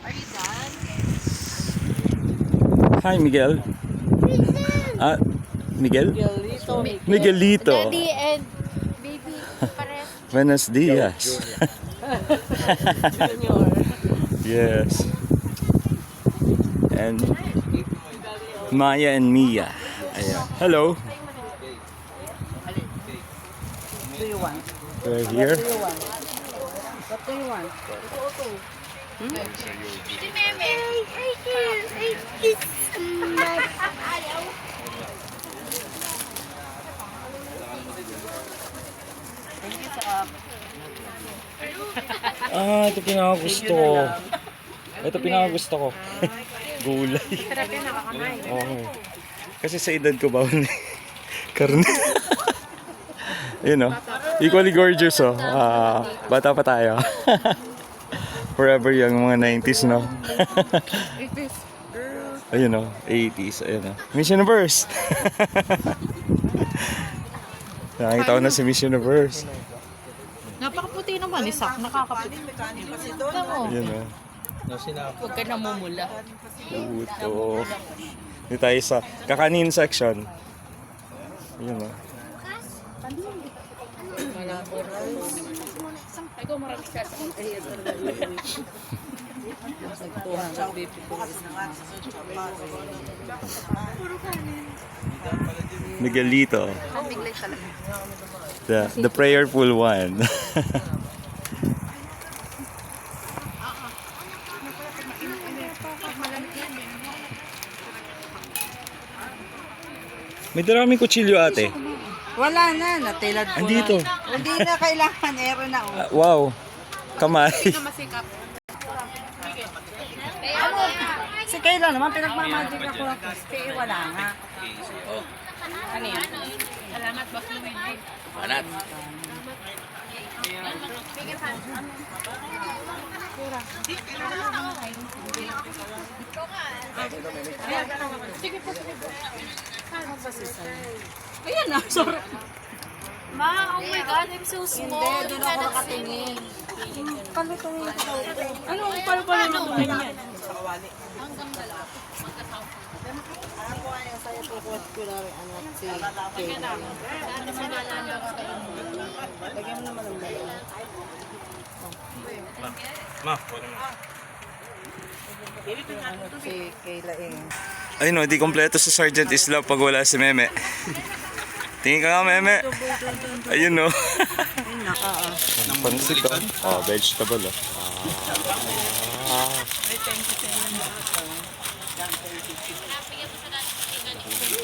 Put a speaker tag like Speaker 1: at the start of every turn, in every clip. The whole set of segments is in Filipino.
Speaker 1: Are you done?
Speaker 2: Hi, Miguel. Ah, Miguel? Miguelito.
Speaker 1: Daddy and baby, pares.
Speaker 2: Buenos dias. Yes. And Maya and Mia. Ayan. Hello.
Speaker 3: What do you want?
Speaker 2: We're here.
Speaker 3: What do you want?
Speaker 1: Si Meme.
Speaker 3: Thank you sa
Speaker 2: Ah, ito pinakagusto ko. Ito pinakagusto ko. Gulay.
Speaker 1: Sarap yan, nakakamay.
Speaker 2: Oo. Kasi sa edad ko bawal na karne. Yun o. Equally gorgeous oh. Bata pa tayo. Forever young, mga 90s no. Ayun o. 80s. Ayun o. Miss Universe. Nakakita ko na si Miss Universe.
Speaker 1: Napakaputi naman, isak. Nakakaputi. Tama.
Speaker 2: Yun o.
Speaker 1: Huwag ka namumula.
Speaker 2: Puto. Dito tayo sa kakanin section. Yun o. Miguelito.
Speaker 1: Mabiglay talaga.
Speaker 2: The prayerful one. May daraming kutsilyo ate.
Speaker 3: Wala na, natilad ko
Speaker 2: Andito.
Speaker 3: na. Hindi na kailangan, ero na. Oh.
Speaker 2: Wow. Kamay.
Speaker 1: Masikap.
Speaker 3: Si Kayla naman, pinagmamagic ako ng Christy, wala nga.
Speaker 1: Ano yan? Salamat, Boss Luigi. Sige po, sige po.
Speaker 3: Ayan na, sorry.
Speaker 1: Ma, oh my God, I'm so small.
Speaker 3: Hindi, doon ako nakatingin. Palutuin ko. Ano, palo-palo na mo yan?
Speaker 1: Hanggang dalawa.
Speaker 3: Ako ay saya po ko na rin anak si Kayla. Lagyan mo naman ang dalawa. Si Kayla eh.
Speaker 2: Ayun o, di kompleto sa Sergeant Isla pag wala si Meme. Tingin ka nga, Meme. Ayun o.
Speaker 3: Ay, naka
Speaker 2: Ang pansit o. Oh, vegetable o.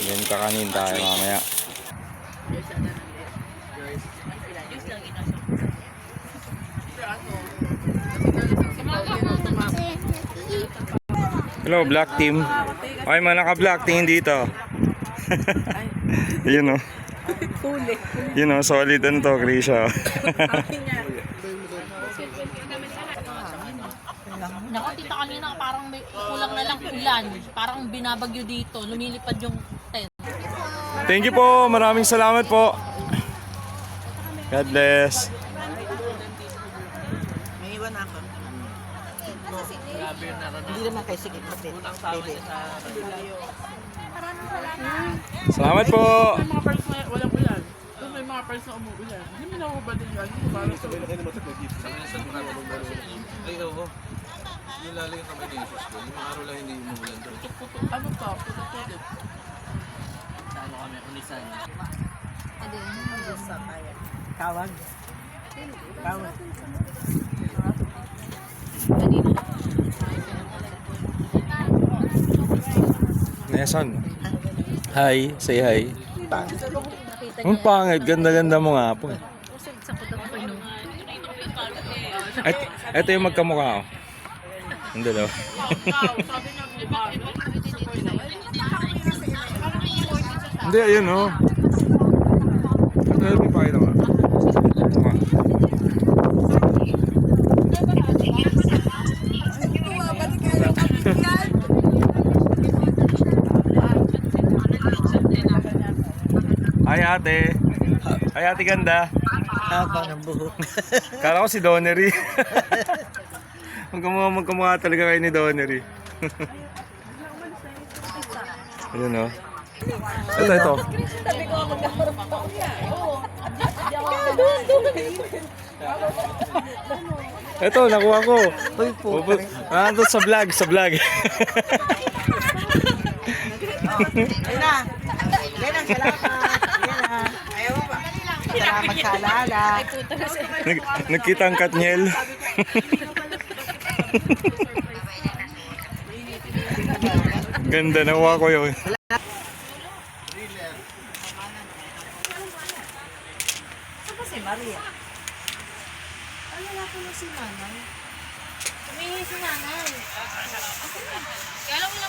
Speaker 2: Yan, kakanin tayo mamaya. Hello, black team. Okay, mga naka-black, tingin dito. Yun o. Yun o, solid ano to, Krisha.
Speaker 1: Naku, tita, kanina parang may kulang na lang ulan. Parang binabagyo dito. Lumilipad yung tent.
Speaker 2: Thank you po, maraming salamat po. God bless.
Speaker 3: May iwan ako. Hindi naman kay sige kasi. Baby.
Speaker 2: Salamat po.
Speaker 4: May mga parts na walang ulan. Tapos may mga parts na umuulan. Hindi mo nakubad din yan. Parang sa
Speaker 5: Ay, oo. Yung lalo yung kamay ni Jesus ko. Yung mga araw lang hindi umuulan doon.
Speaker 4: ano pa? Putot-putot.
Speaker 3: Kawag. Kawag.
Speaker 2: Neson. Hi, say hi. Ang pangit, ganda-ganda mo nga po. Ito yung magkamukha ko. Ang dalawa. Hindi, ayun o. Ito yung pakita nga. Hi ate. Hi ate ganda.
Speaker 3: Haba ng buhok.
Speaker 2: Kala ko si Donnery. Magkamukha talaga kayo ni Donnery. Ayun, oh. Ito. Ito, nakuha ko.
Speaker 6: Uy po.
Speaker 2: Nandun sa vlog.
Speaker 6: Ayun na. Yan ang salamat. Yan na. Ayaw mo ba? Salamat sa alala.
Speaker 2: Nagkita ang Katniel. Ganda, nakuha ko yun.
Speaker 3: Saan ba si Maria? Ano wala ko na si nanay? Humingi si nanay. Kaya lang walang